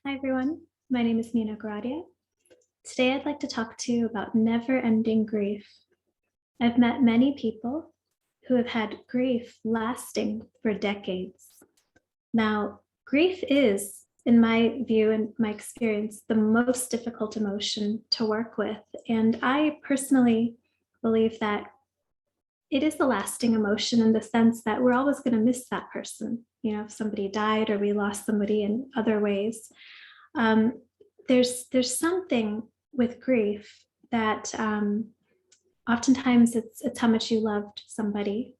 Hi everyone, my name is Nina Goradia. Today I'd like to talk to you about never-ending grief. I've met many people who have had grief lasting for decades. Now, grief is, in my view and my experience, the most difficult emotion to work with. And I personally believe that it is a lasting emotion in the sense that we're always going to miss that person. You know, if somebody died or we lost somebody in other ways. Um, there's something with grief that oftentimes it's how much you loved somebody,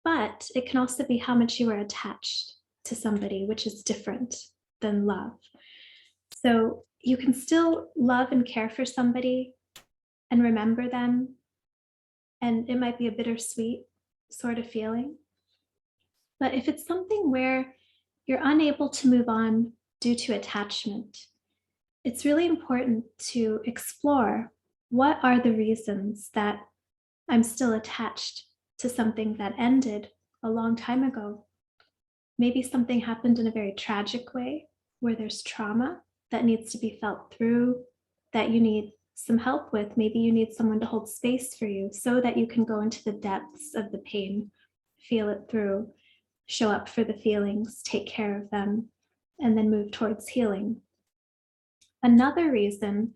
but it can also be how much you were attached to somebody, which is different than love. So you can still love and care for somebody and remember them, and it might be a bittersweet sort of feeling. But if it's something where you're unable to move on due to attachment, it's really important to explore what are the reasons that I'm still attached to something that ended a long time ago. Maybe something happened in a very tragic way where there's trauma that needs to be felt through, that you need some help with. Maybe you need someone to hold space for you so that you can go into the depths of the pain, feel it through, show up for the feelings, take care of them, and then move towards healing. Another reason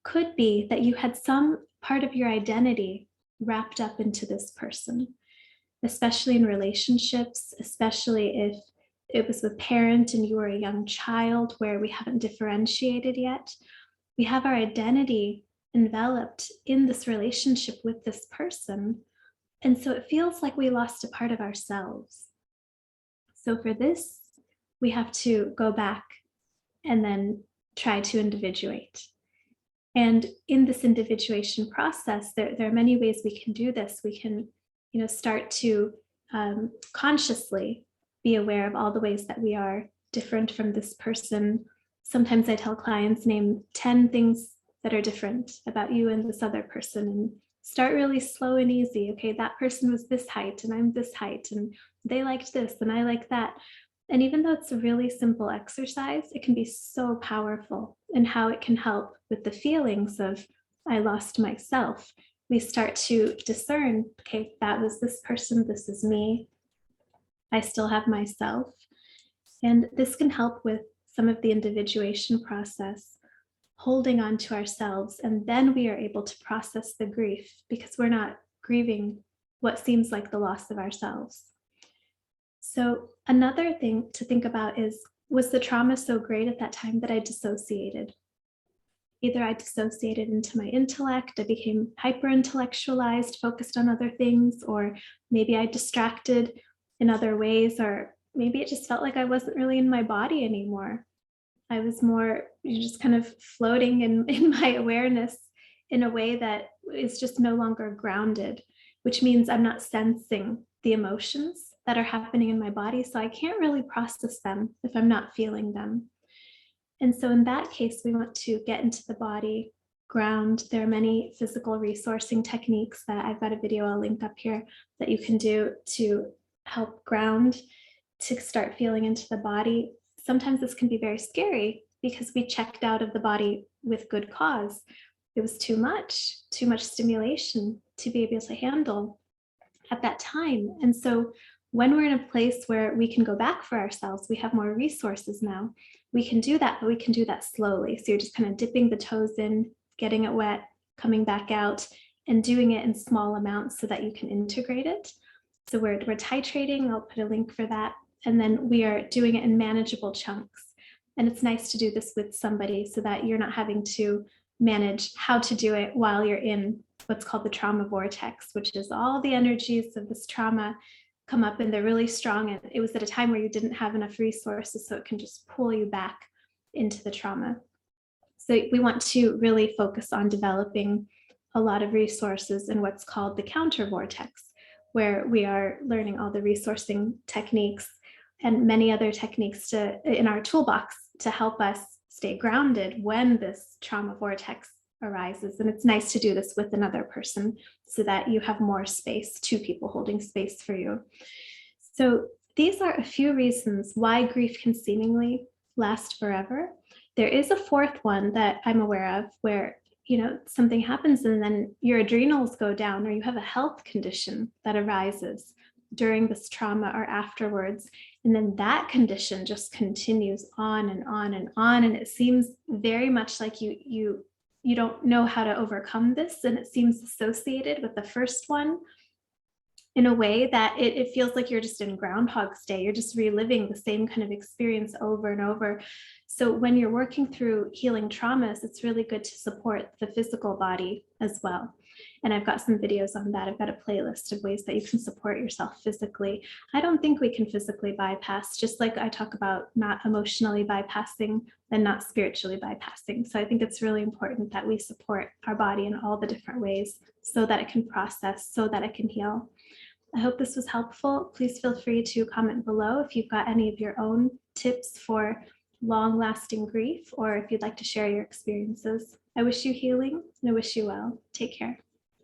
could be that you had some part of your identity wrapped up into this person, especially in relationships, especially if it was with a parent and you were a young child where we haven't differentiated yet. We have our identity enveloped in this relationship with this person. And so it feels like we lost a part of ourselves. So for this, we have to go back and then try to individuate. And in this individuation process, there are many ways we can do this. We can, start to consciously be aware of all the ways that we are different from this person. Sometimes I tell clients, name 10 things that are different about you and this other person, and start really slow and easy. Okay, that person was this height and I'm this height, and they liked this and I like that. And even though it's a really simple exercise, it can be so powerful in how it can help with the feelings of, I lost myself. We start to discern, okay, that was this person, this is me. I still have myself. And this can help with some of the individuation process, holding on to ourselves. And then we are able to process the grief because we're not grieving what seems like the loss of ourselves. So another thing to think about is, was the trauma so great at that time that I dissociated? Either I dissociated into my intellect, I became hyper-intellectualized, focused on other things, or maybe I distracted in other ways, or maybe it just felt like I wasn't really in my body anymore. I was more just kind of floating in my awareness in a way that is just no longer grounded, which means I'm not sensing the emotions that are happening in my body. So I can't really process them if I'm not feeling them. And so in that case, we want to get into the body, ground. There are many physical resourcing techniques that I've got a video I'll link up here that you can do to help ground, to start feeling into the body. Sometimes this can be very scary because we checked out of the body with good cause. It was too much stimulation to be able to handle at that time. And so when we're in a place where we can go back for ourselves, we have more resources now, we can do that, but we can do that slowly. So you're just kind of dipping the toes in, getting it wet, coming back out, and doing it in small amounts so that you can integrate it. So we're titrating, I'll put a link for that. And then we are doing it in manageable chunks. And it's nice to do this with somebody so that you're not having to manage how to do it while you're in what's called the trauma vortex, which is all the energies of this trauma come up and they're really strong. And it was at a time where you didn't have enough resources, so it can just pull you back into the trauma. So we want to really focus on developing a lot of resources in what's called the counter vortex, where we are learning all the resourcing techniques and many other techniques in our toolbox to help us stay grounded when this trauma vortex arises. And it's nice to do this with another person so that you have more space, two people holding space for you. So these are a few reasons why grief can seemingly last forever. There is a fourth one that I'm aware of where, something happens and then your adrenals go down, or you have a health condition that arises during this trauma or afterwards. And then that condition just continues on and on and on. And it seems very much like you don't know how to overcome this. And it seems associated with the first one in a way that it feels like you're just in Groundhog's Day. You're just reliving the same kind of experience over and over. So when you're working through healing traumas, it's really good to support the physical body as well. And I've got some videos on that. I've got a playlist of ways that you can support yourself physically. I don't think we can physically bypass, just like I talk about not emotionally bypassing and not spiritually bypassing. So I think it's really important that we support our body in all the different ways so that it can process, so that it can heal. I hope this was helpful. Please feel free to comment below if you've got any of your own tips for long-lasting grief, or if you'd like to share your experiences. I wish you healing and I wish you well. Take care.